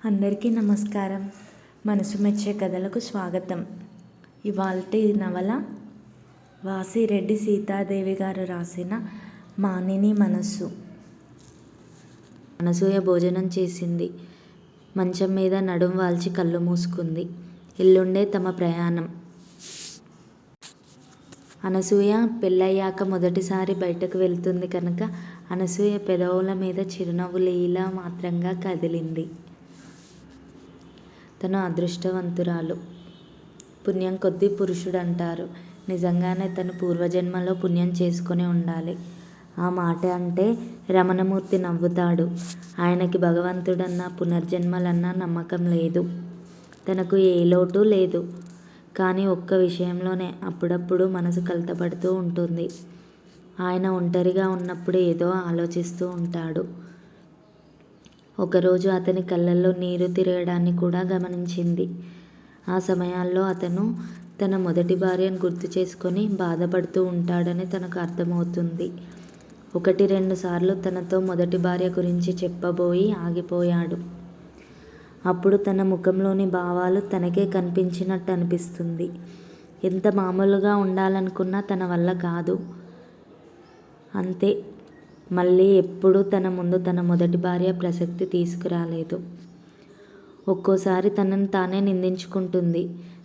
అందరికీ నమస్కారం. మనసు మెచ్చే కథలకు స్వాగతం. ఇవాల్టి నవల వాసిరెడ్డి సీతాదేవి గారు రాసిన మానిని మనస్సు. అనసూయ భోజనం చేసింది. మంచం మీద నడుం వాల్చి కళ్ళు మూసుకుంది. ఎల్లుండే తమ ప్రయాణం. అనసూయ పెళ్ళయ్యాక మొదటిసారి బయటకు వెళ్తుంది కనుక అనసూయ పెదవుల మీద చిరునవ్వు లీలా మాత్రంగా కదిలింది. తను అదృష్టవంతురాలు. పుణ్యం కొద్దీ పురుషుడంటారు. నిజంగానే తను పూర్వజన్మలో పుణ్యం చేసుకుని ఉండాలి. ఆ మాట అంటే రమణమూర్తి నవ్వుతాడు. ఆయనకి భగవంతుడన్నా పునర్జన్మలన్నా నమ్మకం లేదు. తనకు ఏ లోటు లేదు. కానీ ఒక్క విషయంలోనే అప్పుడప్పుడు మనసు కలతపడుతూ ఉంటుంది. ఆయన ఒంటరిగా ఉన్నప్పుడు ఏదో ఆలోచిస్తూ ఉంటాడు. ఒకరోజు అతని కళ్ళల్లో నీరు తిరగడాన్ని కూడా గమనించింది. ఆ సమయాల్లో అతను తన మొదటి భార్యను గుర్తు చేసుకొని బాధపడుతూ ఉంటాడని తనకు అర్థమవుతుంది. 1-2 సార్లు తనతో మొదటి భార్య గురించి చెప్పబోయి ఆగిపోయాడు. అప్పుడు తన ముఖంలోని భావాలు తనకే కనిపించినట్టు అనిపిస్తుంది. ఎంత మామూలుగా ఉండాలనుకున్నా తన వల్ల కాదు. అంతే. మళ్ళీ ఎప్పుడూ తన ముందు తన మొదటి భార్య ప్రసక్తి తీసుకురాలేదు. ఒక్కోసారి తనను తానే నిందించుకుంటుంది.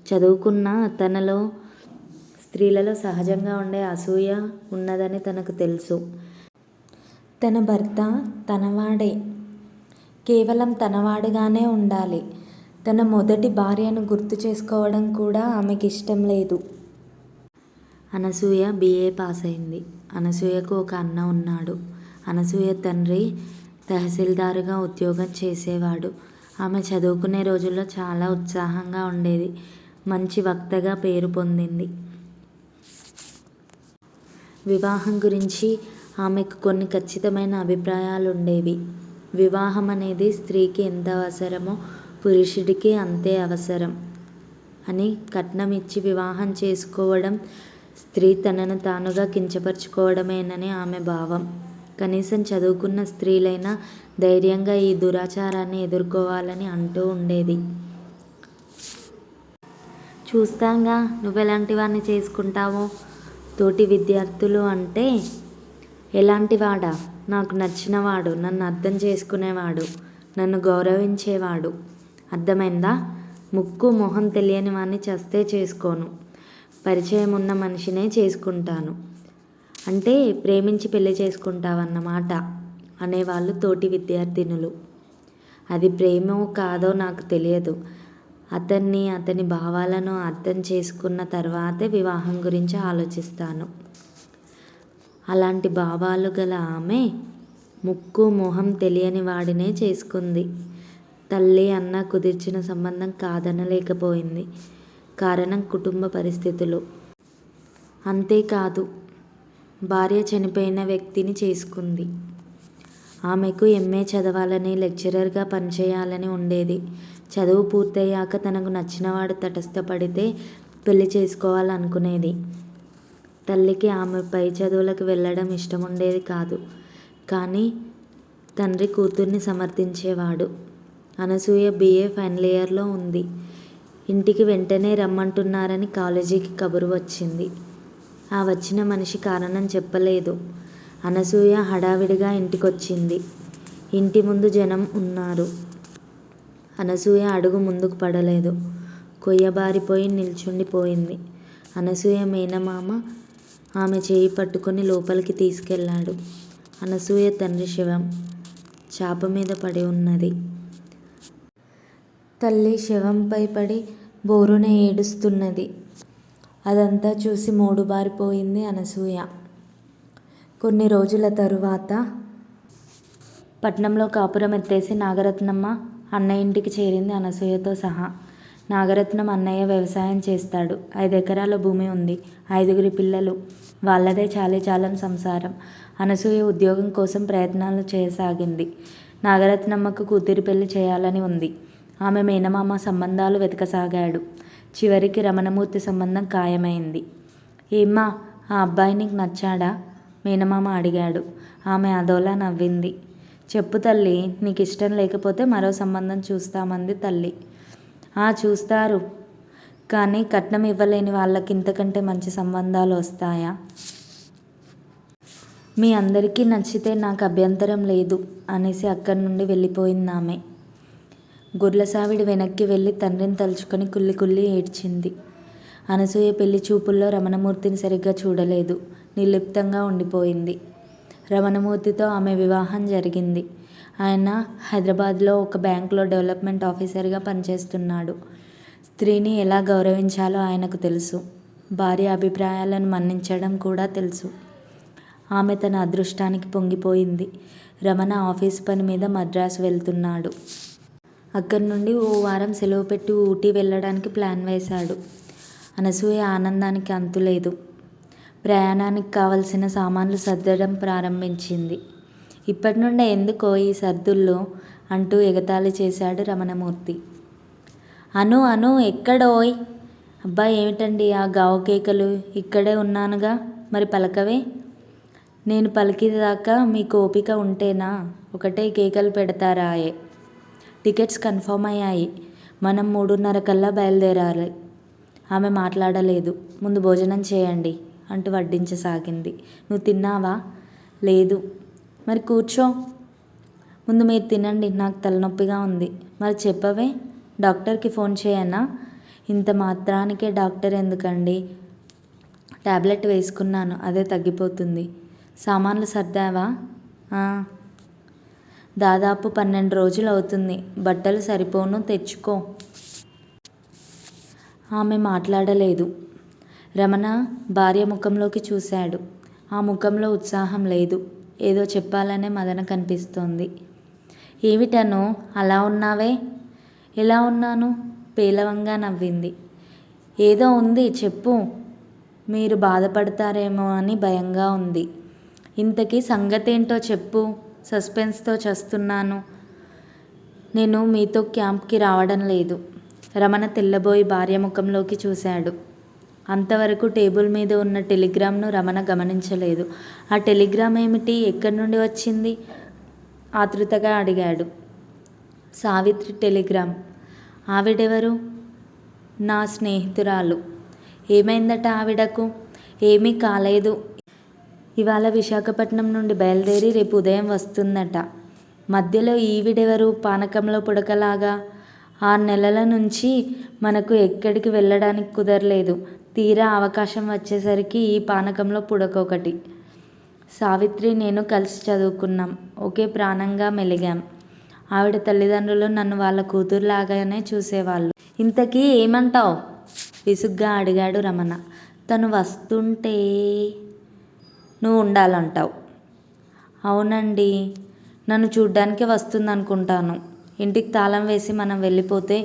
చదువుకున్న తనలో స్త్రీలలో సహజంగా ఉండే అసూయ ఉన్నదని తనకు తెలుసు. తన భర్త తనవాడే, కేవలం తనవాడుగానే ఉండాలి. తన మొదటి భార్యను గుర్తు చేసుకోవడం కూడా ఆమెకి ఇష్టం లేదు. అనసూయ BA పాస్ అయింది. అనసూయకు ఒక అన్న ఉన్నాడు. అనసూయ తండ్రి తహసీల్దారుగా ఉద్యోగం చేసేవాడు. ఆమె చదువుకునే రోజుల్లో చాలా ఉత్సాహంగా ఉండేది. మంచి వక్తగా పేరు పొందింది. వివాహం గురించి ఆమెకు కొన్ని ఖచ్చితమైన అభిప్రాయాలుండేవి. వివాహం అనేది స్త్రీకి ఎంత అవసరమో పురుషుడికి అంతే అవసరం అని, కట్నం ఇచ్చి వివాహం చేసుకోవడం స్త్రీ తనను తానుగా కించపరుచుకోవడమేనని ఆమె భావం. కనీసం చదువుకున్న స్త్రీలైనా ధైర్యంగా ఈ దురాచారాన్ని ఎదుర్కోవాలని అంటూ ఉండేది. చూస్తాంగా నువ్వెలాంటి వాడిని చేసుకుంటావో. తోటి విద్యార్థులు అంటే ఎలాంటివాడా? నాకు నచ్చినవాడు, నన్ను అర్థం చేసుకునేవాడు, నన్ను గౌరవించేవాడు. అర్థమైందా? ముక్కు మొహం తెలియని వాడిని చస్తే చేసుకోను. పరిచయం ఉన్న మనిషినే చేసుకుంటాను. అంటే ప్రేమించి పెళ్లి చేసుకుంటావన్నమాట అనేవాళ్ళు తోటి విద్యార్థినులు. అది ప్రేమో కాదో నాకు తెలియదు. అతన్ని, అతని భావాలను అర్థం చేసుకున్న తర్వాతే వివాహం గురించి ఆలోచిస్తాను. అలాంటి భావాలు గల ఆమె ముక్కు మొహం తెలియని వాడినే చేసుకుంది. తల్లి అన్న కుదిర్చిన సంబంధం కాదనలేకపోయింది. కారణం కుటుంబ పరిస్థితులు. అంతేకాదు, భార్య చనిపోయిన వ్యక్తిని చేసుకుంది. ఆమెకు MA చదవాలని, లెక్చరర్గా పనిచేయాలని ఉండేది. చదువు పూర్తయ్యాక తనకు నచ్చినవాడు తటస్థపడితే పెళ్లి చేసుకోవాలనుకునేది. తల్లికి ఆమె పై చదువులకు వెళ్ళడం ఇష్టముండేది కాదు. కానీ తండ్రి కూతుర్ని సమర్థించేవాడు. అనసూయ BA ఫైనల్ ఇయర్లో ఉంది. ఇంటికి వెంటనే రమ్మంటున్నారని కాలేజీకి కబురు వచ్చింది. ఆ వచ్చిన మనిషి కారణం చెప్పలేదు. అనసూయ హడావిడిగా ఇంటికొచ్చింది. ఇంటి ముందు జనం ఉన్నారు. అనసూయ అడుగు ముందుకు పడలేదు. కొయ్యబారిపోయి నిల్చుండిపోయింది. అనసూయ మేనమామ ఆమె చేయి పట్టుకొని లోపలికి తీసుకెళ్ళాడు. అనసూయ తండ్రి శవం చాప మీద పడి ఉన్నది. తల్లి శవంపై పడి బోరున ఏడుస్తున్నది. అదంతా చూసి మోడుబారిపోయింది అనసూయ. కొన్ని రోజుల తరువాత పట్నంలో కాపురం ఎత్తేసి నాగరత్నమ్మ అన్నయ్య ఇంటికి చేరింది అనసూయతో సహా. నాగరత్నం అన్నయ్య వ్యవసాయం చేస్తాడు. 5 ఎకరాల భూమి ఉంది. 5గురి పిల్లలు. వాళ్ళదే చాలీచాలని సంసారం. అనసూయ ఉద్యోగం కోసం ప్రయత్నాలు చేయసాగింది. నాగరత్నమ్మకు కూతురి పెళ్లి చేయాలని ఉంది. ఆమె మేనమామ సంబంధాలు వెతకసాగాడు. చివరికి రమణమూర్తి సంబంధం ఖాయమైంది. ఏమ్మా, ఆ అబ్బాయి నీకు నచ్చాడా? మేనమామ అడిగాడు. ఆమె అదోలా నవ్వింది. చెప్పు తల్లి, నీకు ఇష్టం లేకపోతే మరో సంబంధం చూస్తామంది తల్లి. చూస్తారు, కానీ కట్నం ఇవ్వలేని వాళ్ళకి ఇంతకంటే మంచి సంబంధాలు వస్తాయా? మీ అందరికీ నచ్చితే నాకు అభ్యంతరం లేదు అనేసి అక్కడి నుండి వెళ్ళిపోయింది ఆమె. గుర్లసావిడి వెనక్కి వెళ్ళి తండ్రిని తలుచుకొని కుళ్ళి కుళ్ళి ఏడ్చింది. అనసూయ పెళ్లి చూపుల్లో రమణమూర్తిని సరిగ్గా చూడలేదు. నిర్లిప్తంగా ఉండిపోయింది. రమణమూర్తితో ఆమె వివాహం జరిగింది. ఆయన హైదరాబాద్లో ఒక బ్యాంకులో డెవలప్మెంట్ ఆఫీసర్గా పనిచేస్తున్నాడు. స్త్రీని ఎలా గౌరవించాలో ఆయనకు తెలుసు. భార్య అభిప్రాయాలను మన్నించడం కూడా తెలుసు. ఆమె తన అదృష్టానికి పొంగిపోయింది. రమణ ఆఫీసు పని మీద మద్రాసు వెళ్తున్నాడు. అక్కడి నుండి ఓ వారం సెలవు పెట్టి ఊటీ వెళ్ళడానికి ప్లాన్ వేశాడు. అనసూయ ఆనందానికి అంతులేదు. ప్రయాణానికి కావలసిన సామాన్లు సర్దడం ప్రారంభించింది. ఇప్పటి నుండే ఎందుకో ఈ సర్దుల్లో అంటూ ఎగతాళి చేశాడు రమణమూర్తి. అను ఎక్కడోయ్? అబ్బా ఏమిటండి ఆ గావు కేకలు? ఇక్కడే ఉన్నానుగా, మరి పలకవే. నేను పలికిదాకా మీకు ఓపిక ఉంటేనా? ఒకటే కేకలు పెడతారాయే. టికెట్స్ కన్ఫర్మ్ అయ్యాయి. మనం 3:30 కల్లా బయలుదేరాలి. ఆమె మాట్లాడలేదు. ముందు భోజనం చేయండి అంటూ వడ్డించసాగింది. నువ్వు తిన్నావా? లేదు. మరి కూర్చో. ముందు మీరు తినండి, నాకు తలనొప్పిగా ఉంది. మరి చెప్పవే, డాక్టర్కి ఫోన్ చేయనా? ఇంత మాత్రానికే డాక్టర్ ఎందుకండి? టాబ్లెట్ వేసుకున్నాను, అదే తగ్గిపోతుంది. సామాన్లు సర్దావా? దాదాపు 12 రోజులు అవుతుంది. బట్టలు సరిపోను, తెచ్చుకో. ఆమె మాట్లాడలేదు. రమణ భార్య ముఖంలోకి చూశాడు. ఆ ముఖంలో ఉత్సాహం లేదు. ఏదో చెప్పాలనే మదన కనిపిస్తోంది. ఏమిటను అలా ఉన్నావే? ఎలా ఉన్నాను? పేలవంగా నవ్వింది. ఏదో ఉంది, చెప్పు. మీరు బాధపడతారేమో అని భయంగా ఉంది. ఇంతకీ సంగతేంటో చెప్పు. సస్పెన్స్తో చస్తున్నాను. నేను మీతో క్యాంప్కి రావడం లేదు. రమణ తెల్లబోయి భార్య ముఖంలోకి చూశాడు. అంతవరకు టేబుల్ మీద ఉన్న టెలిగ్రామ్ను రమణ గమనించలేదు. ఆ టెలిగ్రామ్ ఏమిటి? ఎక్కడి నుండి వచ్చింది? ఆతృతగా అడిగాడు. సావిత్రి టెలిగ్రామ్. ఆవిడెవరు? నా స్నేహితురాలు. ఏమైందట ఆవిడకు? ఏమీ కాలేదు. ఇవాళ విశాఖపట్నం నుండి బయలుదేరి రేపు ఉదయం వస్తుందట. మధ్యలో ఈవిడెవరు? పానకంలో పుడకలాగా. 6 నెలల నుంచి మనకు ఎక్కడికి వెళ్ళడానికి కుదరలేదు. తీరా అవకాశం వచ్చేసరికి ఈ పానకంలో పుడకొకటి. సావిత్రి నేను కలిసి చదువుకున్నాం. ఒకే ప్రాణంగా మెలిగాం. ఆవిడ తల్లిదండ్రులు నన్ను వాళ్ళ కూతురులాగానే చూసేవాళ్ళు. ఇంతకీ ఏమంటావు? విసుగ్గా అడిగాడు రమణ. తను వస్తుంటే నువ్వు ఉండాలంటావు. అవునండి, నన్ను చూడ్డానికే వస్తుందనుకుంటాను. ఇంటికి తాళం వేసి మనం వెళ్ళిపోతే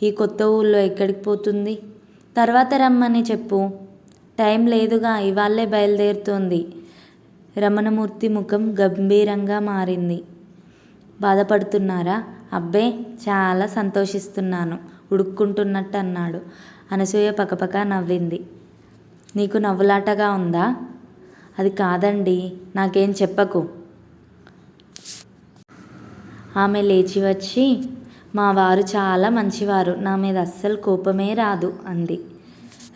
ఈ కొత్త ఊళ్ళో ఎక్కడికి పోతుంది? తర్వాత రమ్మని చెప్పు. టైం లేదుగా, ఇవాళ్ళే బయలుదేరుతోంది. రమణమూర్తి ముఖం గంభీరంగా మారింది. బాధపడుతున్నారా? అబ్బే, చాలా సంతోషిస్తున్నాను ఉడుక్కుంటున్నట్టు అన్నాడు. అనసూయ పకపక నవ్వింది. నీకు నవ్వులాటగా ఉందా? అది కాదండి, నాకేం చెప్పకు. ఆమె లేచి వచ్చి, మా వారు చాలా మంచివారు, నా మీద అస్సలు కోపమే రాదు అంది.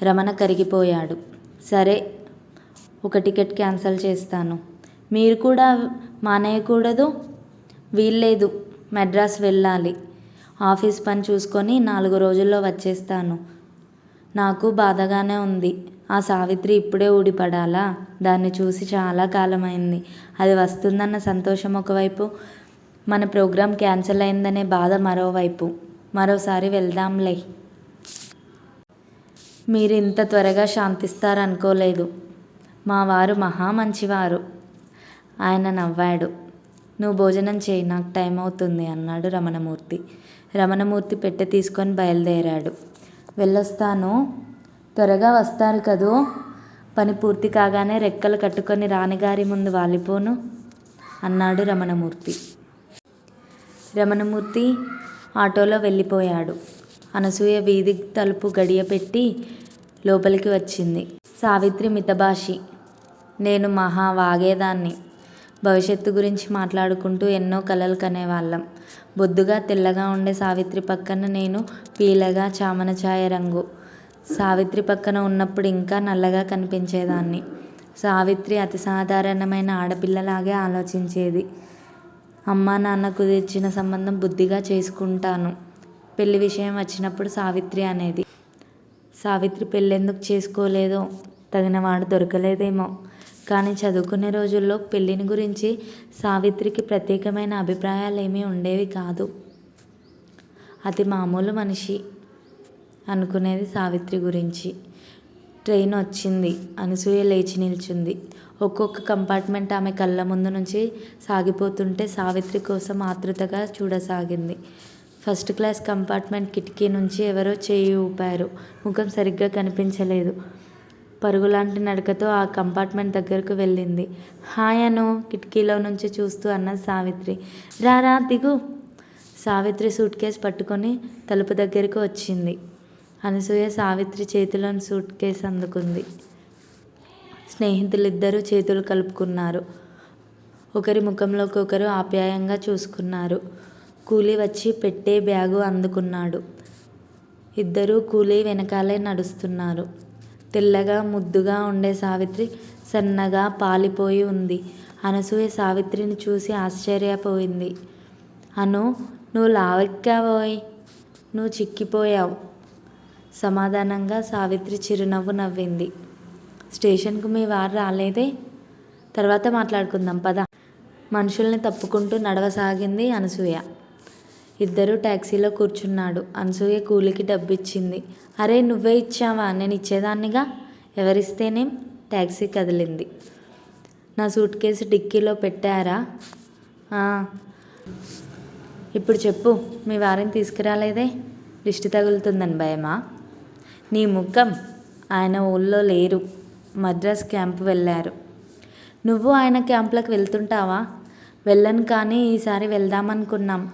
రమణ కరిగిపోయాడు. సరే, ఒక టికెట్ క్యాన్సిల్ చేస్తాను. మీరు కూడా మానేయకూడదు? వీల్లేదు, మద్రాసు వెళ్ళాలి. ఆఫీస్ పని చూసుకొని 4 రోజుల్లో వచ్చేస్తాను. నాకు బాధగానే ఉంది. ఆ సావిత్రి ఇప్పుడే ఊడిపడాలా? దాన్ని చూసి చాలా కాలమైంది. అది వస్తుందన్న సంతోషం ఒకవైపు, మన ప్రోగ్రాం క్యాన్సిల్ అయిందనే బాధ మరోవైపు. మరోసారి వెళ్దాంలే. మీరు ఇంత త్వరగా శాంతిస్తారనుకోలేదు. మా వారు మహా మంచివారు. ఆయన నవ్వాడు. నువ్వు భోజనం చేయి, నాకు టైం అవుతుంది అన్నాడు రమణమూర్తి. రమణమూర్తి పెట్టె తీసుకొని బయలుదేరాడు. వెళ్ళొస్తాను. త్వరగా వస్తారు కదూ? పని పూర్తి కాగానే రెక్కలు కట్టుకొని రాణిగారి ముందు వాలిపోను అన్నాడు రమణమూర్తి. రమణమూర్తి ఆటోలో వెళ్ళిపోయాడు. అనసూయ వీధి తలుపు గడియ పెట్టి లోపలికి వచ్చింది. సావిత్రి మితభాషి. నేను మహా వాగేదాన్ని. భవిష్యత్తు గురించి మాట్లాడుకుంటూ ఎన్నో కలలు కనేవాళ్ళం. బొద్దుగా తెల్లగా ఉండే సావిత్రి పక్కన నేను పీలగా చామన ఛాయ రంగు. సావిత్రి పక్కన ఉన్నప్పుడు ఇంకా నల్లగా కనిపించేదాన్ని. సావిత్రి అతి సాధారణమైన ఆడపిల్లలాగే ఆలోచించేది. అమ్మా నాన్న కుదిర్చిన సంబంధం బుద్ధిగా చేసుకుంటాను. పెళ్లి విషయం వచ్చినప్పుడు సావిత్రి అనేది. సావిత్రి పెళ్ళెందుకు చేసుకోలేదో, తగినవాడు దొరకలేదేమో. కానీ చదువుకునే రోజుల్లో పెళ్ళిని గురించి సావిత్రికి ప్రత్యేకమైన అభిప్రాయాలేమీ ఉండేవి కాదు. అతి మామూలు మనిషి అనుకునేది సావిత్రి గురించి. ట్రైన్ వచ్చింది. అనసూయ లేచి నిల్చుంది. ఒక్కొక్క కంపార్ట్మెంట్ ఆమె కళ్ళ ముందు నుంచి సాగిపోతుంటే సావిత్రి కోసం ఆతృతగా చూడసాగింది. ఫస్ట్ క్లాస్ కంపార్ట్మెంట్ కిటికీ నుంచి ఎవరో చేయి ఊపారు. ముఖం సరిగ్గా కనిపించలేదు. పరుగులాంటి నడకతో ఆ కంపార్ట్మెంట్ దగ్గరకు వెళ్ళింది. హాయ్ అను, కిటికీలో నుంచి చూస్తూ అన్నది సావిత్రి. రారా దిగు. సావిత్రి సూట్ కేస్ పట్టుకొని తలుపు దగ్గరకు వచ్చింది. అనసూయ సావిత్రి చేతిలోని సూట్ కేస్ అందుకుంది. స్నేహితులిద్దరూ చేతులు కలుపుకున్నారు. ఒకరి ముఖంలోకి ఒకరు ఆప్యాయంగా చూసుకున్నారు. కూలీ వచ్చి పెట్టే బ్యాగు అందుకున్నాడు. ఇద్దరూ కూలీ వెనకాలే నడుస్తున్నారు. తెల్లగా ముద్దుగా ఉండే సావిత్రి సన్నగా పాలిపోయి ఉంది. అనసూయ సావిత్రిని చూసి ఆశ్చర్యపోయింది. అను, నువ్వు లావెక్కావోయ్, నువ్వు చిక్కిపోయావు. సమాధానంగా సావిత్రి చిరునవ్వు నవ్వింది. స్టేషన్కు మీ వారు రాలేదే? తర్వాత మాట్లాడుకుందాం పద. మనుషుల్ని తప్పుకుంటూ నడవసాగింది అనసూయ. ఇద్దరూ టాక్సీలో కూర్చున్నాడు. అనసూయ కూలికి డబ్బిచ్చింది. అరే నువ్వే ఇచ్చావా? నేను ఇచ్చేదాన్నిగా. ఎవరిస్తేనేం? టాక్సీ కదిలింది. నా సూట్ కేసు డిక్కీలో పెట్టారా? ఇప్పుడు చెప్పు, మీ వారిని తీసుకురాలేదే? దిష్టి తగులుతుందని భయమా? నీ ముఖం. ఆయన ఊళ్ళో లేరు, మద్రాస్ క్యాంపు వెళ్ళారు. నువ్వు ఆయన క్యాంపులకు వెళ్తుంటావా? వెళ్ళను, కానీ ఈసారి వెళ్దామనుకున్నాం.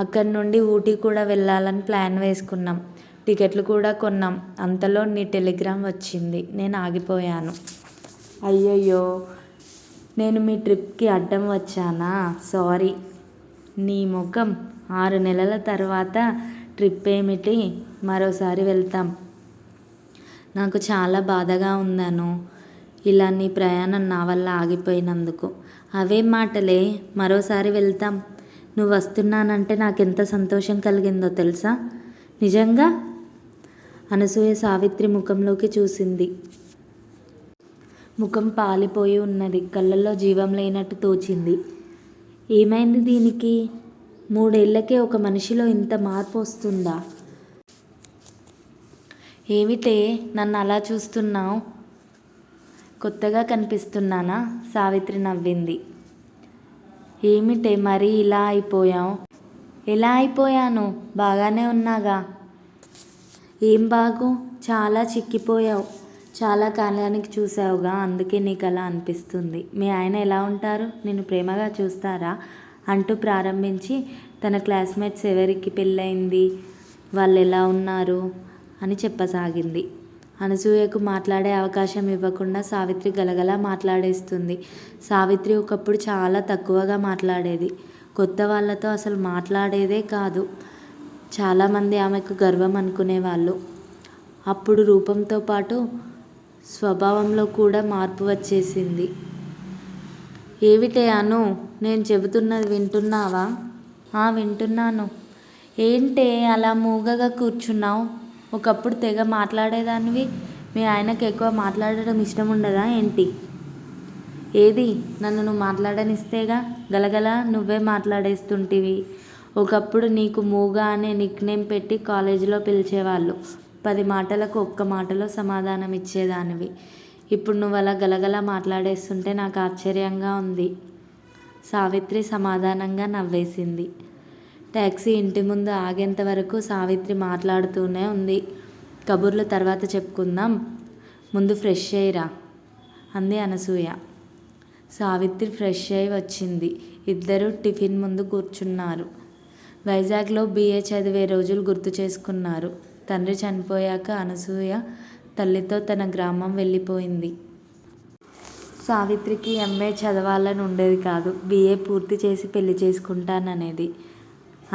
అక్కడి నుండి ఊటీ కూడా వెళ్ళాలని ప్లాన్ వేసుకున్నాం. టికెట్లు కూడా కొన్నాం. అంతలో నీ టెలిగ్రామ్ వచ్చింది. నేను ఆగిపోయాను. అయ్యయ్యో, నేను మీ ట్రిప్కి అడ్డం వచ్చానా? సారీ. నీ ముఖం. 6 నెలల తర్వాత ట్రిప్ ఏమిటి? మరోసారి వెళ్తాం. నాకు చాలా బాధగా ఉందను, ఇలా నీ ప్రయాణం నా వల్ల ఆగిపోయినందుకు. అవేం మాటలే, మరోసారి వెళ్తాం. నువ్వు వస్తున్నానంటే నాకెంత సంతోషం కలిగిందో తెలుసా? నిజంగా? అనసూయ సావిత్రి ముఖంలోకి చూసింది. ముఖం పాలిపోయి ఉన్నది. కళ్ళల్లో జీవం లేనట్టు తోచింది. ఏమైంది దీనికి? 3 ఏళ్లకే ఒక మనిషిలో ఇంత మార్పు వస్తుందా? ఏమిటే నన్ను అలా చూస్తున్నావు? కొత్తగా కనిపిస్తున్నానా? సావిత్రి నవ్వింది. ఏమిటే మరీ ఇలా అయిపోయావు? ఎలా అయిపోయాను? బాగానే ఉన్నాగా. ఏం బాగు? చాలా చిక్కిపోయావు. చాలా కాలానికి చూసావుగా, అందుకే నీకు అలా అనిపిస్తుంది. మీ ఆయన ఎలా ఉంటారు? నిన్ను ప్రేమగా చూస్తారా? అంటూ ప్రారంభించి తన క్లాస్మేట్స్ ఎవరికి పెళ్ళయింది, వాళ్ళు ఎలా ఉన్నారు అని చెప్పసాగింది. అనసూయకు మాట్లాడే అవకాశం ఇవ్వకుండా సావిత్రి గలగలా మాట్లాడేస్తుంది. సావిత్రి ఒకప్పుడు చాలా తక్కువగా మాట్లాడేది. కొత్త వాళ్ళతో అసలు మాట్లాడేదే కాదు. చాలామంది ఆమెకు గర్వం అనుకునేవాళ్ళు. అప్పుడు రూపంతో పాటు స్వభావంలో కూడా మార్పు వచ్చేసింది. ఏమిటే అను, నేను చెబుతున్నది వింటున్నావా? వింటున్నాను. ఏంటే అలా మూగగా కూర్చున్నావు? ఒకప్పుడు తెగ మాట్లాడేదానివి. మీ ఆయనకు ఎక్కువ మాట్లాడడం ఇష్టం ఉండదా ఏంటి? ఏది, నన్ను నువ్వు మాట్లాడనిస్తేగా గలగల నువ్వే మాట్లాడేస్తుంటివి. ఒకప్పుడు నీకు మూగ అనే నిక్నేమ్ పెట్టి కాలేజీలో పిలిచేవాళ్ళు. 10 మాటలకు ఒక్క మాటలో సమాధానం ఇచ్చేదానివి. ఇప్పుడు నువ్వు అలా గలగల మాట్లాడేస్తుంటే నాకు ఆశ్చర్యంగా ఉంది. సావిత్రి సమాధానంగా నవ్వేసింది. టాక్సీ ఇంటి ముందు ఆగేంత వరకు సావిత్రి మాట్లాడుతూనే ఉంది. కబుర్లు తర్వాత చెప్పుకుందాం, ముందు ఫ్రెష్ అయ్యిరా అంది అనసూయ. సావిత్రి ఫ్రెష్ అయి వచ్చింది. ఇద్దరూ టిఫిన్ ముందు కూర్చున్నారు. వైజాగ్లో BA చదివే రోజులు గుర్తు చేసుకున్నారు. తండ్రి చనిపోయాక అనసూయ తల్లితో తన గ్రామం వెళ్ళిపోయింది. సావిత్రికి ఎంఏ చదవాలని ఉండేది కాదు, బిఏ పూర్తి చేసి పెళ్లి చేసుకుంటాననేది.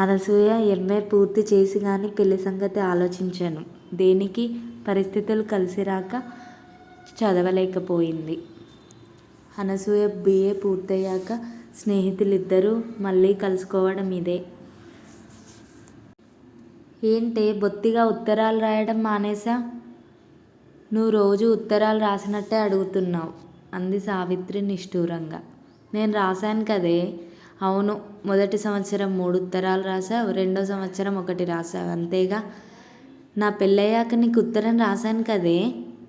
అనసూయ ఎంఏ పూర్తి చేసి కానీ పెళ్లి సంగతి ఆలోచించాను. దేనికి పరిస్థితులు కలిసి రాక చదవలేకపోయింది. అనసూయ బిఏ పూర్తయ్యాక స్నేహితులిద్దరూ మళ్ళీ కలుసుకోవడం ఇదే. ఏంటే బొత్తిగా ఉత్తరాలు రాయడం మానేశావ్? నువ్వు రోజు ఉత్తరాలు రాసినట్టే అడుగుతున్నావు అంది సావిత్రి నిష్ఠూరంగా. నేను రాశాను కదే. అవును, మొదటి సంవత్సరం 3 ఉత్తరాలు రాశావు, రెండో సంవత్సరం 1 రాశావు, అంతేగా. నా పెళ్ళయ్యాక నీకు ఉత్తరం రాశాను కదే.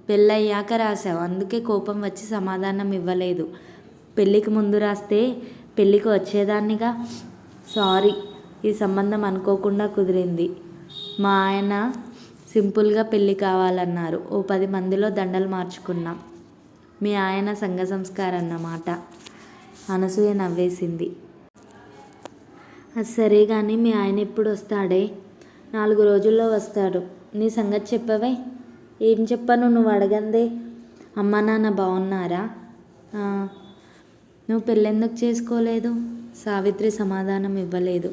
పెళ్ళయ్యాక రాశావు, అందుకే కోపం వచ్చి సమాధానం ఇవ్వలేదు. పెళ్ళికి ముందు రాస్తే పెళ్ళికి వచ్చేదాన్నిగా. సారీ, ఈ సంబంధం అనుకోకుండా కుదిరింది. మా ఆయన సింపుల్గా పెళ్ళి కావాలన్నారు. ఓ 10 మందిలో దండలు మార్చుకున్నాం. మీ ఆయన సంఘ సంస్కారం అన్నమాట. అనసూయ నవ్వేసింది. అది సరే గాని మీ ఆయన ఎప్పుడు వస్తాడే? 4 రోజుల్లో వస్తాడు. నీ సంగతి చెప్పవే. ఏం చెప్పను, నువ్వు అడగందే. అమ్మా నాన్న బాగున్నారా? నువ్వు పెళ్ళెందుకు చేసుకోలేదు? సావిత్రి సమాధానం ఇవ్వలేదు.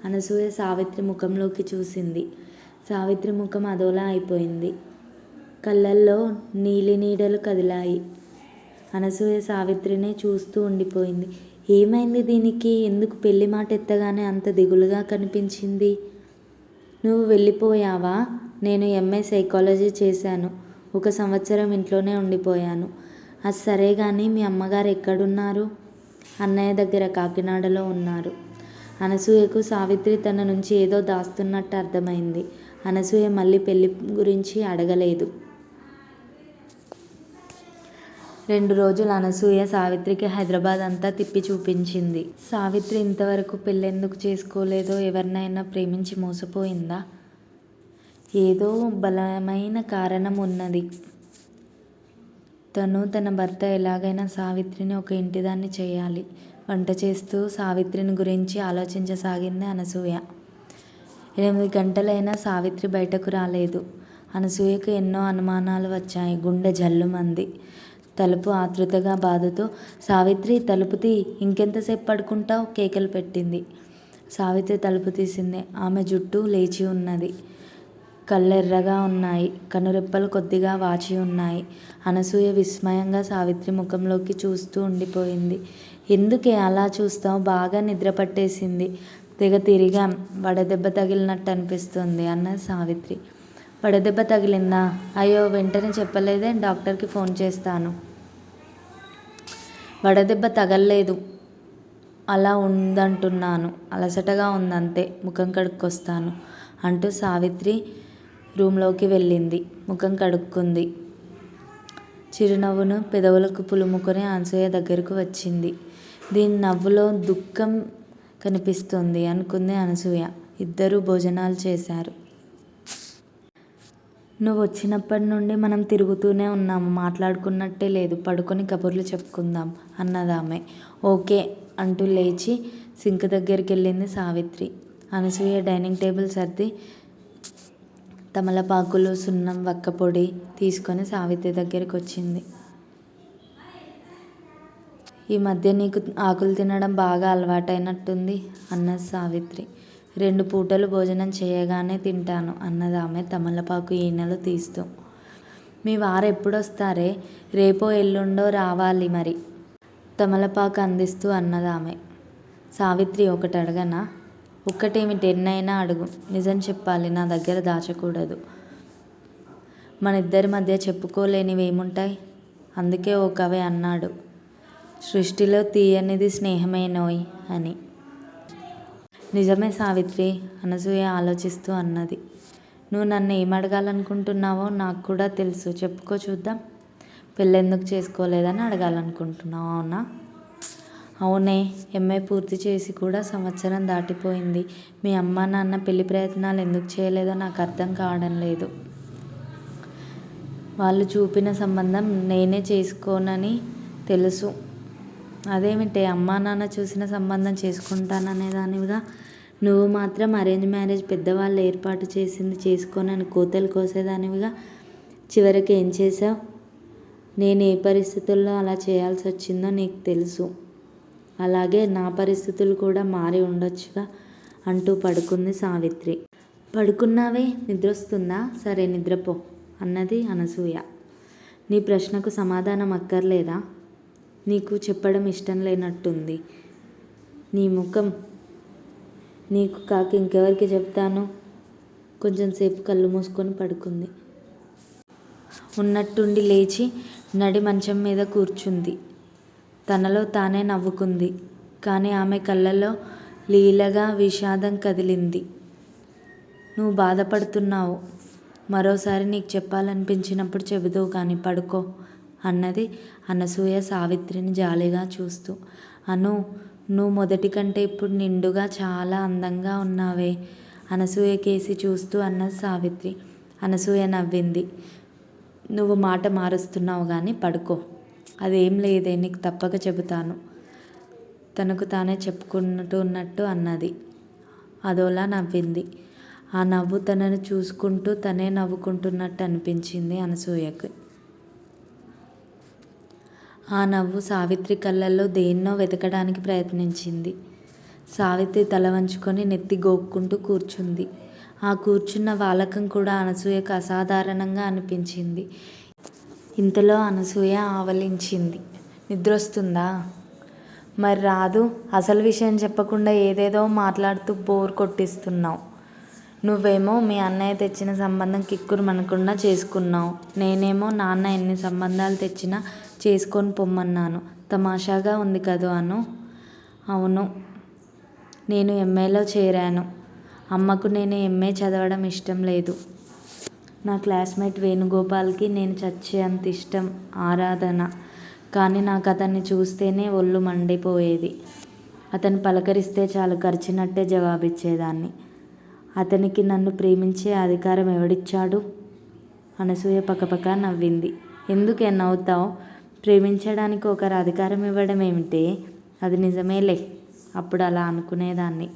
అనసూయ సావిత్రి ముఖంలోకి చూసింది. సావిత్రి ముఖం అదోలా అయిపోయింది. కళ్ళల్లో నీలి నీడలు కదిలాయి. అనసూయ సావిత్రినే చూస్తూ ఉండిపోయింది. ఏమైంది దీనికి? ఎందుకు పెళ్లి మాట ఎత్తగానే అంత దిగులుగా కనిపించింది? నువ్వు వెళ్ళిపోయావా? నేను ఎంఏ సైకాలజీ చేశాను. 1 సంవత్సరం ఇంట్లోనే ఉండిపోయాను. అది సరే గాని మీ అమ్మగారు ఎక్కడున్నారు? అన్నయ్య దగ్గర కాకినాడలో ఉన్నారు. అనసూయకు సావిత్రి తన నుంచి ఏదో దాస్తున్నట్టు అర్థమైంది. అనసూయ మళ్ళీ పెళ్లి గురించి అడగలేదు. 2 రోజులు అనసూయ సావిత్రికి హైదరాబాద్ అంతా తిప్పి చూపించింది. సావిత్రి ఇంతవరకు పెళ్ళెందుకు చేసుకోలేదో, ఎవరినైనా ప్రేమించి మోసపోయిందా? ఏదో బలమైన కారణం ఉన్నది. తన భర్త ఎలాగైనా సావిత్రిని ఒక ఇంటిదాన్ని చేయాలి. వంట చేస్తూ సావిత్రిని గురించి ఆలోచించసాగింది అనసూయ. 8 గంటలైనా సావిత్రి బయటకు రాలేదు. అనసూయకు ఎన్నో అనుమానాలు వచ్చాయి. గుండె జల్లుమంది. తలుపు ఆతృతగా బాధతో సావిత్రి తలుపు తీ, ఇంకెంతసేపు పడుకుంటావు? కేకలు పెట్టింది. సావిత్రి తలుపు తీసింది. ఆమె జుట్టు లేచి ఉన్నది. కళ్ళెర్రగా ఉన్నాయి. కనురెప్పలు కొద్దిగా వాచి ఉన్నాయి. అనసూయ విస్మయంగా సావిత్రి ముఖంలోకి చూస్తూ ఉండిపోయింది. ఎందుకే అలా చూస్తావు? బాగా నిద్ర పట్టేసింది. తెగ తిరిగాం, వడదెబ్బ తగిలినట్టు అనిపిస్తుంది అన్నది సావిత్రి. వడదెబ్బ తగిలిందా? అయ్యో, వెంటనే చెప్పలేదే. డాక్టర్కి ఫోన్ చేస్తాను. వడదెబ్బ తగల్లేదు, అలా ఉందంటున్నాను. అలసటగా ఉందంతే. ముఖం కడుక్కొస్తాను అంటూ సావిత్రి రూంలోకి వెళ్ళింది. ముఖం కడుక్కుంది. చిరునవ్వును పెదవులకు పులుముకొని అనసూయ దగ్గరకు వచ్చింది. దీని నవ్వులో దుఃఖం కనిపిస్తుంది అనుకుంది అనసూయ. ఇద్దరూ భోజనాలు చేశారు. నువ్వు వచ్చినప్పటి నుండి మనం తిరుగుతూనే ఉన్నాము, మాట్లాడుకున్నట్టే లేదు. పడుకొని కబుర్లు చెప్పుకుందాం అన్నదామె. ఓకే అంటూ లేచి సింక్ దగ్గరికి వెళ్ళింది సావిత్రి. అనసూయ డైనింగ్ టేబుల్ సర్ది తమలపాకులు, సున్నం, వక్కపొడి తీసుకొని సావిత్రి దగ్గరికి వచ్చింది. ఈ మధ్య నీకు ఆకులు తినడం బాగా అలవాటైనట్టుంది అన్నది సావిత్రి. 2 పూటలు భోజనం చేయగానే తింటాను అన్నదామె తమలపాకు ఈనెలు తీస్తూ. మీ వారు ఎప్పుడొస్తారే? రేపో ఎల్లుండో రావాలి మరి తమలపాకు అందిస్తూ అన్నదామె. సావిత్రి, ఒకటి అడగనా? ఒక్కటేమిటి? ఎన్నైనా అడుగు. నిజం చెప్పాలి, నా దగ్గర దాచకూడదు. మనిద్దరి మధ్య చెప్పుకోలేనివేముంటాయి? అందుకే ఓ కవి అన్నాడు, సృష్టిలో తీయనిది స్నేహమేనోయ్ అని. నిజమే సావిత్రి, అనసూయ ఆలోచిస్తూ అన్నది. నువ్వు నన్ను ఏమడగాలనుకుంటున్నావో నాకు కూడా తెలుసు. చెప్పుకో చూద్దాం. పెళ్ళెందుకు చేసుకోలేదని అడగాలనుకుంటున్నావు, అవునా? అవునే. ఎంఏ పూర్తి చేసి కూడా సంవత్సరం దాటిపోయింది. మీ అమ్మ నాన్న పెళ్లి ప్రయత్నాలు ఎందుకు చేయలేదో నాకు అర్థం కావడం లేదు. వాళ్ళు చూపిన సంబంధం నేనే చేసుకోనని తెలుసు. అదేమిటే, అమ్మా నాన్న చూసిన సంబంధం చేసుకుంటాననేదానివిగా. నువ్వు మాత్రం అరేంజ్ మ్యారేజ్ పెద్దవాళ్ళు ఏర్పాటు చేసింది చేసుకోనని కోతలు కోసేదానివిగా. చివరికి ఏం చేశావు? నేను ఏ పరిస్థితుల్లో అలా చేయాల్సి వచ్చిందో నీకు తెలుసు. అలాగే నా పరిస్థితులు కూడా మారి ఉండొచ్చుగా అంటూ పడుకుంది సావిత్రి. పడుకున్నావే, నిద్రొస్తుందా? సరే నిద్రపో అన్నది అనసూయ. నీ ప్రశ్నకు సమాధానం అక్కర్లేదా? నీకు చెప్పడం ఇష్టం లేనట్టుంది. నీ ముఖం. నీకు కాక ఇంకెవరికి చెప్తాను? కొంచెంసేపు కళ్ళు మూసుకొని పడుకుంది. ఉన్నట్టుండి లేచి నడి మంచం మీద కూర్చుంది. తనలో తానే నవ్వుకుంది. కానీ ఆమె కళ్ళలో లీలగా విషాదం కదిలింది. నువ్వు బాధపడుతున్నావు. మరోసారి నీకు చెప్పాలనిపించినప్పుడు చెబుదువు కానీ పడుకో అన్నది అనసూయ సావిత్రిని జాలిగా చూస్తూ. అను, నువ్వు మొదటి కంటే ఇప్పుడు నిండుగా చాలా అందంగా ఉన్నావే అనసూయ కేసి చూస్తూ అన్నది సావిత్రి. అనసూయ నవ్వింది. నువ్వు మాట మారుస్తున్నావు కానీ పడుకో. అదేం లేదే, నీకు తప్పక చెబుతాను తనకు తానే చెప్పుకుంటున్నట్టు అన్నది. అదోలా నవ్వింది. ఆ నవ్వు తనను చూసుకుంటూ తనే నవ్వుకుంటున్నట్టు అనిపించింది అనసూయకు. ఆ నవ్వు సావిత్రి కళ్ళల్లో దేన్నో వెతకడానికి ప్రయత్నించింది. సావిత్రి తల వంచుకొని నెత్తి గోక్కుంటూ కూర్చుంది. ఆ కూర్చున్న వాలకం కూడా అనసూయకు అసాధారణంగా అనిపించింది. ఇంతలో అనసూయ ఆవలించింది. నిద్రొస్తుందా? మరి రాదు. అసలు విషయం చెప్పకుండా ఏదేదో మాట్లాడుతూ బోర్ కొట్టిస్తున్నావు. నువ్వేమో మీ అన్నయ్య తెచ్చిన సంబంధం కిక్కురుమనకుండా చేసుకున్నావు. నేనేమో నాన్న ఎన్ని సంబంధాలు తెచ్చినా చేసుకొని పొమ్మన్నాను. తమాషాగా ఉంది కదూ అను. అవును, నేను ఎంఏలో చేరాను. అమ్మకు నేను ఎంఏ చదవడం ఇష్టం లేదు. నా క్లాస్మేట్ వేణుగోపాల్కి నేను చచ్చేంత ఇష్టం, ఆరాధన. కానీ నాకు అతన్ని చూస్తేనే ఒళ్ళు మండిపోయేది. అతను పలకరిస్తే చాలు కరిచినట్టే జవాబిచ్చేదాన్ని. అతనికి నన్ను ప్రేమించే అధికారం ఎవడిచ్చాడు? అనసూయ పకపక నవ్వింది. ఎందుకే నవ్వుతావు? ప్రేమించడానికి ఒకరు అధికారం ఇవ్వడం ఏమిటే? అది నిజమేలే. అప్పుడు అలా అనుకునేదాన్ని.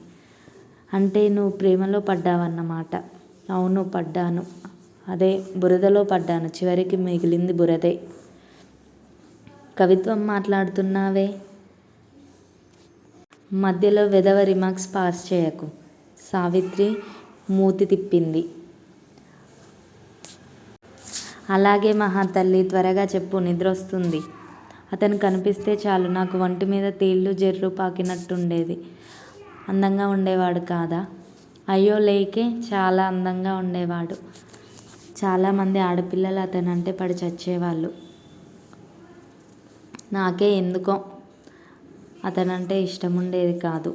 అంటే నువ్వు ప్రేమలో పడ్డావన్నమాట. అవును, పడ్డాను. అదే బురదలో పడ్డాను. చివరికి మిగిలింది బురదే. కవిత్వం మాట్లాడుతున్నావే. మధ్యలో వెధవ రిమార్క్స్ పాస్ చేయకు. సావిత్రి మూతి తిప్పింది. అలాగే మహాతల్లి, త్వరగా చెప్పు, నిద్రొస్తుంది. అతను కనిపిస్తే చాలు నాకు వంటి మీద తేళ్ళు జెర్రు పాకినట్టుండేది. అందంగా ఉండేవాడు కాదా? అయ్యో లేకే, చాలా అందంగా ఉండేవాడు. చాలామంది ఆడపిల్లలు అతనంటే పడి చచ్చేవాళ్ళు. నాకే ఎందుకో అతనంటే ఇష్టముండేది కాదు.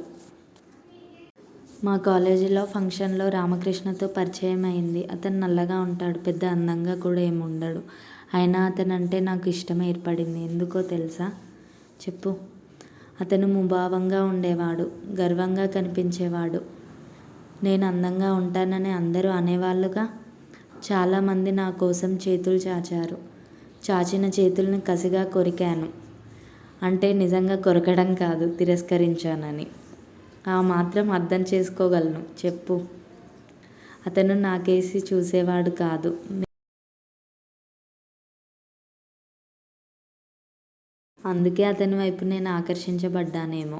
మా కాలేజీలో ఫంక్షన్లో రామకృష్ణతో పరిచయం అయింది. అతను నల్లగా ఉంటాడు. పెద్ద అందంగా కూడా ఏముండడు. అయినా అతనంటే నాకు ఇష్టం ఏర్పడింది. ఎందుకో తెలుసా? చెప్పు. అతను ముభావంగా ఉండేవాడు. గర్వంగా కనిపించేవాడు. నేను అందంగా ఉంటానని అందరూ అనేవాళ్ళుగా. చాలామంది నా కోసం చేతులు చాచారు. చాచిన చేతుల్ని కసిగా కొరికాను. అంటే నిజంగా కొరకడం కాదు, తిరస్కరించానని. ఆ మాత్రం అర్థం చేసుకోగలను. చెప్పు. అతను నాకేసి చూసేవాడు కాదు. అందుకే అతని వైపు నేను ఆకర్షించబడ్డానేమో.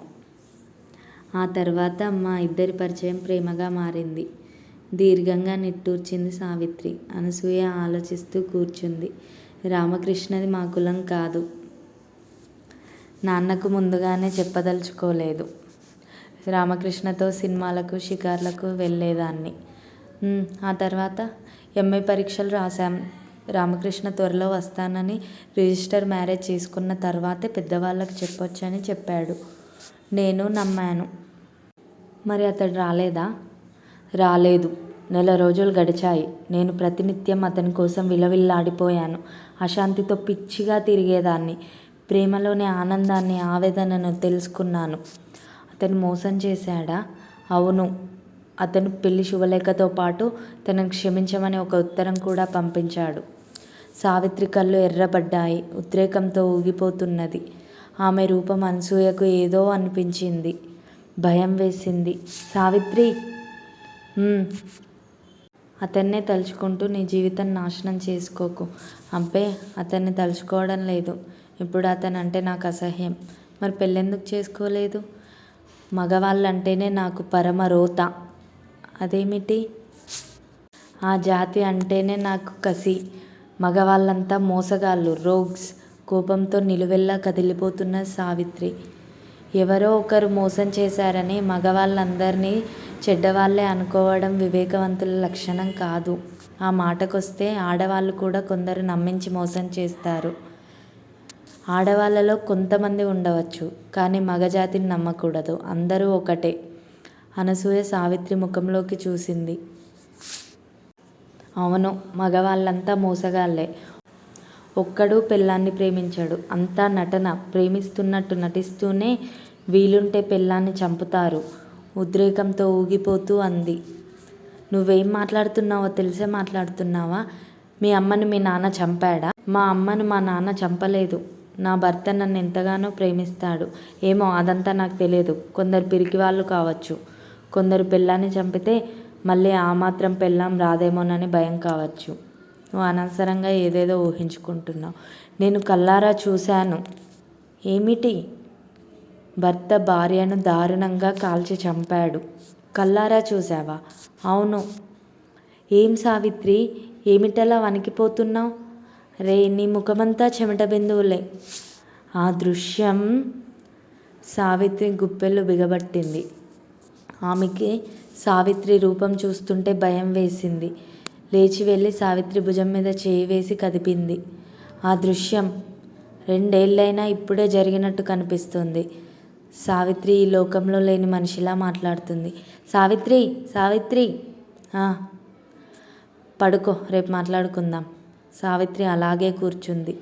ఆ తర్వాత మా ఇద్దరి పరిచయం ప్రేమగా మారింది. దీర్ఘంగా నిట్టూర్చింది సావిత్రి. అనసూయ ఆలోచిస్తూ కూర్చుంది. రామకృష్ణది మా కులం కాదు. నాన్నకు ముందుగానే చెప్పదలుచుకోలేదు. రామకృష్ణతో సినిమాలకు, షికార్లకు వెళ్ళేదాన్ని. ఆ తర్వాత ఎంఏ పరీక్షలు రాశాం. రామకృష్ణ త్వరలో వస్తానని, రిజిస్టర్ మ్యారేజ్ చేసుకున్న తర్వాతే పెద్దవాళ్ళకు చెప్పొచ్చని చెప్పాడు. నేను నమ్మాను. మరి అతడు రాలేదా? రాలేదు. నెల రోజులు గడిచాయి. నేను ప్రతినిత్యం అతని కోసం విలవిల్లాడిపోయాను. అశాంతితో పిచ్చిగా తిరిగేదాన్ని. ప్రేమలోని ఆనందాన్ని, ఆవేదనను తెలుసుకున్నాను. అతను మోసం చేశాడా? అవును. అతను పెళ్లి శుభలేఖతో పాటు తనను క్షమించమని ఒక ఉత్తరం కూడా పంపించాడు. సావిత్రి కళ్ళు ఎర్రబడ్డాయి. ఉద్రేకంతో ఊగిపోతున్నది. ఆమె రూపం అనసూయకు ఏదో అనిపించింది. భయం వేసింది. సావిత్రి! అతన్నే తలుచుకుంటూ నీ జీవితం నాశనం చేసుకోకు. అబ్బే, అతన్ని తలుచుకోవడం లేదు. ఇప్పుడు అతనంటే నాకు అసహ్యం. మరి పెళ్ళెందుకు చేసుకోలేదు? మగవాళ్ళంటేనే నాకు పరమ రోత. అదేమిటి? ఆ జాతి అంటేనే నాకు కసి. మగవాళ్ళంతా మోసగాళ్ళు, రోగ్స్. కోపంతో నిలువెల్లా కదిలిపోతున్న సావిత్రి. ఎవరో ఒకరు మోసం చేశారని మగవాళ్ళందర్నీ చెడ్డవాళ్ళే అనుకోవడం వివేకవంతుల లక్షణం కాదు. ఆ మాటకొస్తే ఆడవాళ్ళు కూడా కొందరు నమ్మించి మోసం చేస్తారు. ఆడవాళ్ళలో కొంతమంది ఉండవచ్చు, కానీ మగజాతిని నమ్మకూడదు. అందరూ ఒకటే. అనసూయ సావిత్రి ముఖంలోకి చూసింది. అవును, మగవాళ్ళంతా మోసగాళ్ళే. ఒక్కడూ పెళ్ళాన్ని ప్రేమించడు. అంతా నటన. ప్రేమిస్తున్నట్టు నటిస్తూనే వీలుంటే పెళ్ళాన్ని చంపుతారు. ఉద్రేకంతో ఊగిపోతూ అంది. నువ్వేం మాట్లాడుతున్నావో తెలిసే మాట్లాడుతున్నావా? మీ అమ్మని మీ నాన్న చంపాడా? మా అమ్మను మా నాన్న చంపలేదు. నా భర్త నన్ను ఎంతగానో ప్రేమిస్తాడు. ఏమో, అదంతా నాకు తెలియదు. కొందరు పిరికివాళ్ళు కావచ్చు. కొందరు పెళ్ళాన్ని చంపితే మళ్ళీ ఆ మాత్రం పెళ్ళాం రాదేమోనని భయం కావచ్చు. నువ్వు అనవసరంగా ఏదేదో ఊహించుకుంటున్నావు. నేను కళ్ళారా చూశాను. ఏమిటి? భర్త భార్యను దారుణంగా కాల్చి చంపాడు. కళ్ళారా చూశావా? అవును. ఏం సావిత్రి, ఏమిటలా వణికిపోతున్నావు? రే, నీ ముఖమంతా చెమట బిందువులే. ఆ దృశ్యం సావిత్రి గుప్పెళ్ళు బిగబట్టింది. ఆమెకి సావిత్రి రూపం చూస్తుంటే భయం వేసింది. లేచి వెళ్ళి సావిత్రి భుజం మీద చేయి వేసి కదిపింది. ఆ దృశ్యం 2 ఏళ్ళైనా ఇప్పుడే జరిగినట్టు కనిపిస్తుంది. సావిత్రి ఈ లోకంలో లేని మనిషిలా మాట్లాడుతుంది. సావిత్రి, సావిత్రి! పడుకో, రేపు మాట్లాడుకుందాం. సావిత్రి అలాగే కూర్చుంది.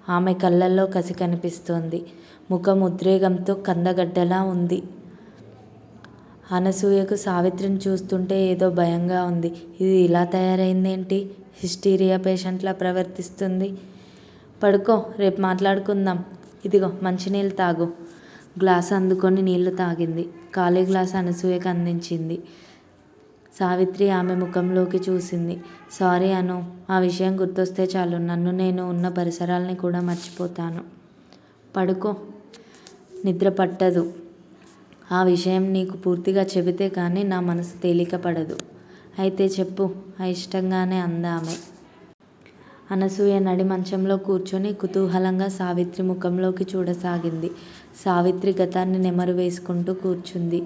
ఆమె కళ్ళల్లో కసి కనిపిస్తోంది. ముఖం ఉద్రేకంతో కందగడ్డలా ఉంది. అనసూయకు సావిత్రిని చూస్తుంటే ఏదో భయంగా ఉంది. ఇది ఇలా తయారైందేంటి? హిస్టీరియా పేషెంట్లా ప్రవర్తిస్తుంది. పడుకో, రేపు మాట్లాడుకుందాం. ఇదిగో మంచినీళ్ళు తాగు. గ్లాసు అందుకొని నీళ్లు తాగింది. ఖాళీ గ్లాసు అనసూయకు అందించింది. సావిత్రి ఆమె ముఖంలోకి చూసింది. సారీ అను, ఆ విషయం గుర్తొస్తే చాలు నన్ను నేను ఉన్న పరిసరాల్ని కూడా మర్చిపోతాను. పడుకో, నిద్ర పట్టదు. ఆ విషయం నీకు పూర్తిగా చెబితే కానీ నా మనసు తేలిక పడదు. అయితే చెప్పు, అయిష్టంగానే అందామె. అనసూయ నడి మంచంలో కూర్చొని కుతూహలంగా సావిత్రి ముఖంలోకి చూడసాగింది. సావిత్రి గతాన్ని నెమరు వేసుకుంటూ కూర్చుంది.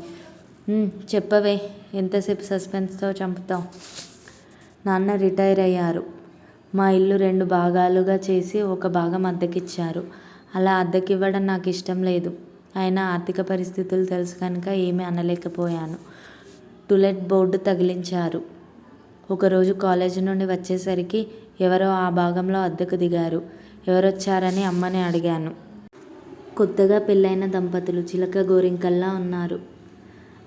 చెప్పవే, ఎంతసేపు సస్పెన్స్తో చంపుతావు? నాన్న రిటైర్ అయ్యారు. మా ఇల్లు 2 భాగాలుగా చేసి ఒక భాగం అద్దెకిచ్చారు. అలా అద్దెకివ్వడం నాకు ఇష్టం లేదు. అయినా ఆర్థిక పరిస్థితులు తెలుసు కనుక ఏమీ అనలేకపోయాను. To-let board తగిలించారు. ఒకరోజు కాలేజీ నుండి వచ్చేసరికి ఎవరో ఆ భాగంలో అద్దెకు దిగారు. ఎవరొచ్చారని అమ్మని అడిగాను. కొత్తగా పెళ్ళైన దంపతులు చిలక గోరింకల్లా ఉన్నారు.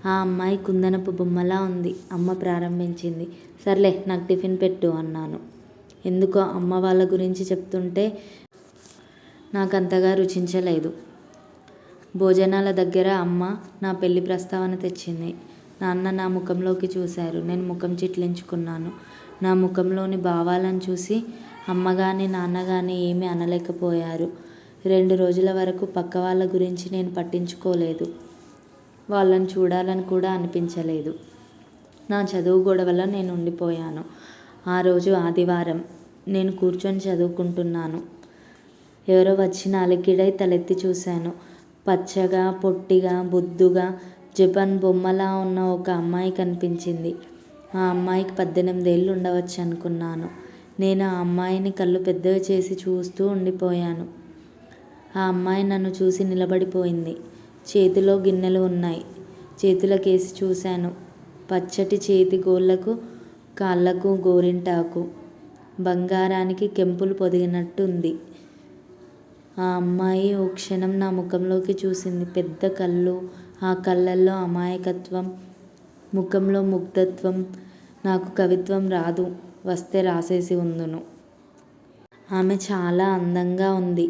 ఆ అమ్మాయి కుందనపు బొమ్మలా ఉంది. అమ్మ ప్రారంభించింది. సర్లే, నాకు టిఫిన్ పెట్టు అన్నాను. ఎందుకో అమ్మ వాళ్ళ గురించి చెప్తుంటే నాకంతగా రుచించలేదు. భోజనాల దగ్గర అమ్మ నా పెళ్లి ప్రస్తావన తెచ్చింది. నాన్న నా ముఖంలోకి చూశారు. నేను ముఖం చిట్లించుకున్నాను. నా ముఖంలోని భావాలను చూసి అమ్మగాని నాన్నగాని ఏమీ అనలేకపోయారు. 2 రోజుల వరకు పక్క వాళ్ళ గురించి నేను పట్టించుకోలేదు. వాళ్ళని చూడాలని కూడా అనిపించలేదు. నా చదువు గొడవలో నేను ఉండిపోయాను. ఆ రోజు ఆదివారం. నేను కూర్చొని చదువుకుంటున్నాను. ఎవరో వచ్చి అలికిడై తలెత్తి చూశాను. పచ్చగా, పొట్టిగా, బొద్దుగా, జపాన్ బొమ్మలా ఉన్న ఒక అమ్మాయి కనిపించింది. ఆ అమ్మాయికి 18 ఏళ్ళు ఉండవచ్చు అనుకున్నాను. నేను ఆ అమ్మాయిని కళ్ళు పెద్దవి చేసి చూస్తూ ఉండిపోయాను. ఆ అమ్మాయి నన్ను చూసి నిలబడిపోయింది. చేతిలో గిన్నెలు ఉన్నాయి. చేతులకేసి చూశాను. పచ్చటి చేతి గోళ్లకు, కాళ్ళకు గోరింటాకు. బంగారానికి కెంపులు పొదిగినట్టుంది. ఆ అమ్మాయి ఓ క్షణం నా ముఖంలోకి చూసింది. పెద్ద కళ్ళు, ఆ కళ్ళల్లో అమాయకత్వం, ముఖంలో ముగ్ధత్వం. నాకు కవిత్వం రాదు, వస్తే రాసేసి ఉందును. ఆమె చాలా అందంగా ఉంది.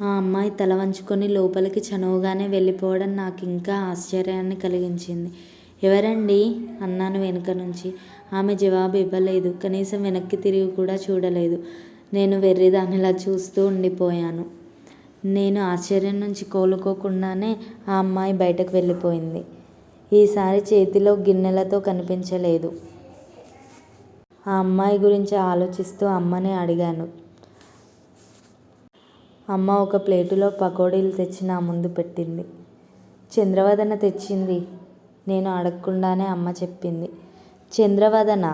ఆ అమ్మాయి తల వంచుకొని లోపలికి చనువుగానే వెళ్ళిపోవడం నాకింకా ఆశ్చర్యాన్ని కలిగించింది. ఎవరండి అన్నాను వెనుక నుంచి. ఆమె జవాబు ఇవ్వలేదు. కనీసం వెనక్కి తిరిగి కూడా చూడలేదు. నేను వెర్రిదానిలా చూస్తూ ఉండిపోయాను. నేను ఆశ్చర్యం నుంచి కోలుకోకుండానే ఆ అమ్మాయి బయటకు వెళ్ళిపోయింది. ఈసారి చేతిలో గిన్నెలతో కనిపించలేదు. ఆ అమ్మాయి గురించి ఆలోచిస్తూ అమ్మని అడిగాను. అమ్మ ఒక ప్లేటులో పకోడీలు తెచ్చి నా ముందు పెట్టింది. చంద్రవదన తెచ్చింది. నేను అడగకుండానే అమ్మ చెప్పింది. చంద్రవదన?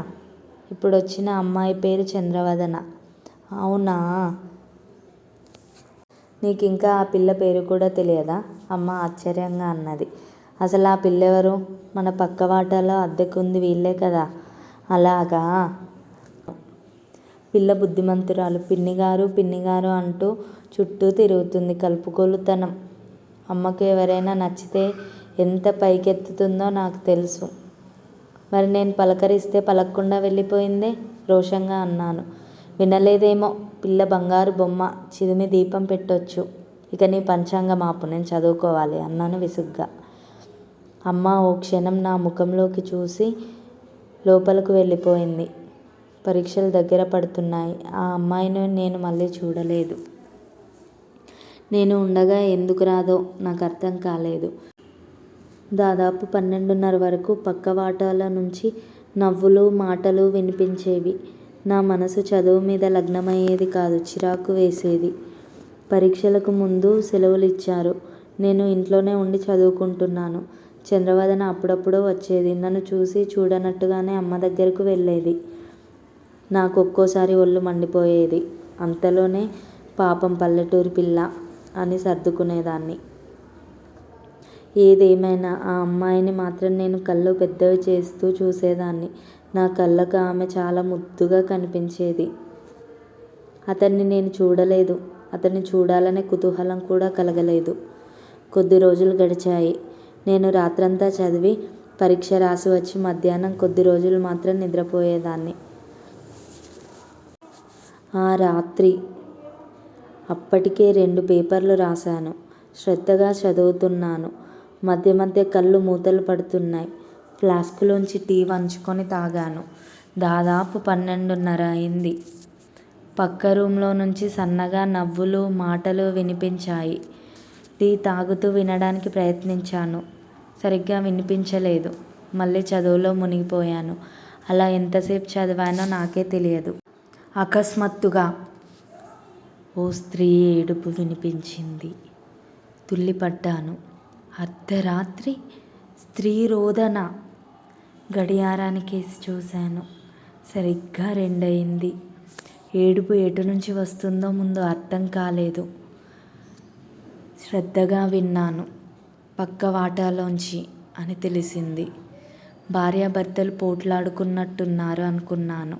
ఇప్పుడొచ్చిన అమ్మాయి పేరు చంద్రవదన. అవునా? నీకింకా ఆ పిల్ల పేరు కూడా తెలియదా? అమ్మ ఆశ్చర్యంగా అన్నది. అసలు ఆ పిల్లెవరు? మన పక్క వాటాలో అద్దెకుంది వీళ్ళే కదా. అలాగా? పిల్ల బుద్ధిమంతురాలు. పిన్నిగారు పిన్నిగారు అంటూ చుట్టూ తిరుగుతుంది. కలుపుగోలుతనం. అమ్మకు ఎవరైనా నచ్చితే ఎంత పైకెత్తుతుందో నాకు తెలుసు. మరి నేను పలకరిస్తే పలక్కుండా వెళ్ళిపోయిందే రోషంగా అన్నాను. వినలేదేమో. పిల్ల బంగారు బొమ్మ. చిదిమి దీపం పెట్టొచ్చు. ఇక నీ పంచాంగం ఆపు, నేను చదువుకోవాలి అన్నాను విసుగ్గా. అమ్మ ఓ క్షణం నా ముఖంలోకి చూసి లోపలకు వెళ్ళిపోయింది. పరీక్షలు దగ్గర పడుతున్నాయి. ఆ అమ్మాయిని నేను మళ్ళీ చూడలేదు. నేను ఉండగా ఎందుకు రాదో నాకు అర్థం కాలేదు. దాదాపు 12:30 వరకు పక్క వాటాల నుంచి నవ్వులు మాటలు వినిపించేవి. నా మనసు చదువు మీద లగ్నమయ్యేది కాదు. చిరాకు వేసేది. పరీక్షలకు ముందు సెలవులిచ్చారు. నేను ఇంట్లోనే ఉండి చదువుకుంటున్నాను. చంద్రవదన అప్పుడప్పుడు వచ్చేది. నన్ను చూసి చూడనట్టుగానే అమ్మ దగ్గరకు వెళ్ళేది. నాకు ఒక్కోసారి ఒళ్ళు మండిపోయేది. అంతలోనే పాపం పల్లెటూరి పిల్ల అని సర్దుకునేదాన్ని. ఏదేమైనా ఆ అమ్మాయిని మాత్రం నేను కళ్ళు పెద్దవి చేస్తూ చూసేదాన్ని. నా కళ్ళకు ఆమె చాలా ముద్దుగా కనిపించేది. అతన్ని నేను చూడలేదు. అతన్ని చూడాలనే కుతూహలం కూడా కలగలేదు. కొద్ది రోజులు గడిచాయి. నేను రాత్రంతా చదివి పరీక్ష రాసి వచ్చి మధ్యాహ్నం కొద్ది రోజులు మాత్రం నిద్రపోయేదాన్ని. ఆ రాత్రి అప్పటికే 2 పేపర్లు రాశాను. శ్రద్ధగా చదువుతున్నాను. మధ్య మధ్య కళ్ళు మూతలు పడుతున్నాయి. ఫ్లాస్కులోంచి టీ వంచుకొని తాగాను. దాదాపు 12:30 అయింది. పక్క రూంలో నుంచి సన్నగా నవ్వులు మాటలు వినిపించాయి. టీ తాగుతూ వినడానికి ప్రయత్నించాను. సరిగ్గా వినిపించలేదు. మళ్ళీ చదువులో మునిగిపోయాను. అలా ఎంతసేపు చదివానో నాకే తెలియదు. అకస్మాత్తుగా ఓ స్త్రీ ఏడుపు వినిపించింది. తుళ్ళిపడ్డాను. అర్ధరాత్రి స్త్రీ రోదన. గడియారానికేసి చూశాను. సరిగ్గా 2 అయింది. ఏడుపు ఎటు నుంచి వస్తుందో ముందు అర్థం కాలేదు. శ్రద్ధగా విన్నాను. పక్క వాటాలోంచి అని తెలిసింది. భార్యాభర్తలు పోట్లాడుకున్నట్టున్నారు అనుకున్నాను.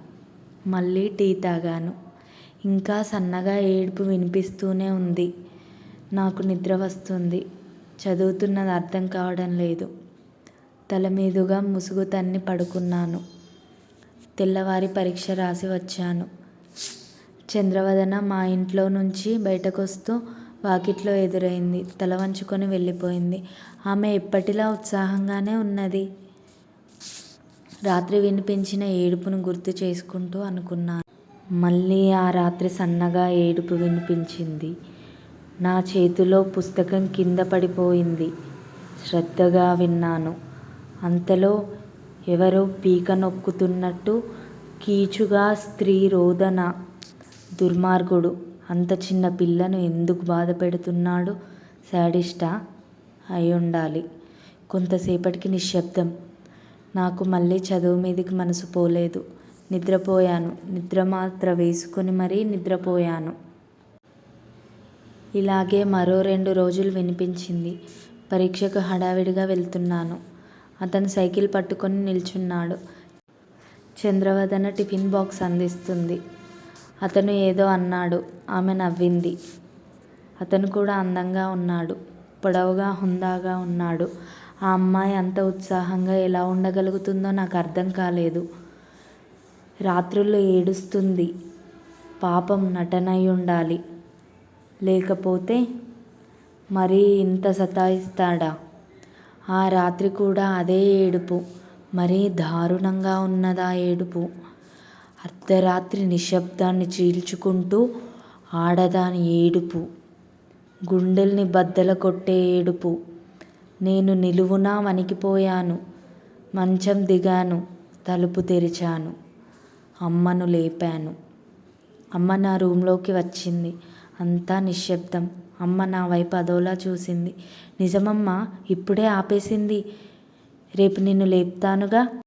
మళ్ళీ టీ తాగాను. ఇంకా సన్నగా ఏడుపు వినిపిస్తూనే ఉంది. నాకు నిద్ర వస్తుంది. చదువుతున్నది అర్థం కావడం లేదు. తలమీదుగా ముసుగు తన్ని పడుకున్నాను. తెల్లవారి పరీక్ష రాసి వచ్చాను. చంద్రవదన మా ఇంట్లో నుంచి బయటకొస్తూ వాకిట్లో ఎదురైంది. తల వంచుకొని వెళ్ళిపోయింది. ఆమె ఎప్పటిలా ఉత్సాహంగానే ఉన్నది. రాత్రి వినిపించిన ఏడుపును గుర్తు చేసుకుంటూ అనుకున్నాను. మళ్ళీ ఆ రాత్రి సన్నగా ఏడుపు వినిపించింది. నా చేతిలో పుస్తకం కింద పడిపోయింది. శ్రద్ధగా విన్నాను. అంతలో ఎవరో పీక నొక్కుతున్నట్టు కీచుగా స్త్రీ రోదన. దుర్మార్గుడు! అంత చిన్న పిల్లను ఎందుకు బాధ పెడుతున్నాడు? శాడిస్టా అయ్యుండాలి. కొంతసేపటికి నిశ్శబ్దం. నాకు మళ్ళీ చదువు మీదికి మనసు పోలేదు. నిద్రపోయాను. నిద్రమాత్ర వేసుకొని మరీ నిద్రపోయాను. ఇలాగే మరో 2 రోజులు వినిపించింది. పరీక్షకు హడావిడిగా వెళ్తున్నాను. అతను సైకిల్ పట్టుకొని నిల్చున్నాడు. చంద్రవదన టిఫిన్ బాక్స్ అందిస్తుంది. అతను ఏదో అన్నాడు. ఆమె నవ్వింది. అతను కూడా అందంగా ఉన్నాడు. పొడవుగా హుందాగా ఉన్నాడు. ఆ అమ్మాయి అంత ఉత్సాహంగా ఎలా ఉండగలుగుతుందో నాకు అర్థం కాలేదు. రాత్రుళ్ళు ఏడుస్తుంది. పాపం నటనయ్యుండాలి. లేకపోతే మరీ ఇంత సతాయిస్తాడా? ఆ రాత్రి కూడా అదే ఏడుపు. మరీ దారుణంగా ఉన్నదా ఏడుపు. అర్ధరాత్రి నిశ్శబ్దాన్ని చీల్చుకుంటూ ఆడదాని ఏడుపు. గుండెల్ని బద్దల కొట్టే ఏడుపు. నేను నిలువునా వణికిపోయాను. మంచం దిగాను. తలుపు తెరిచాను. అమ్మను లేపాను. అమ్మ నా రూంలోకి వచ్చింది. అంతా నిశ్శబ్దం. అమ్మ నా వైపు అదోలా చూసింది. నిజమమ్మా, ఇప్పుడే ఆపేసింది. రేపు నిన్ను లేపుతానుగా.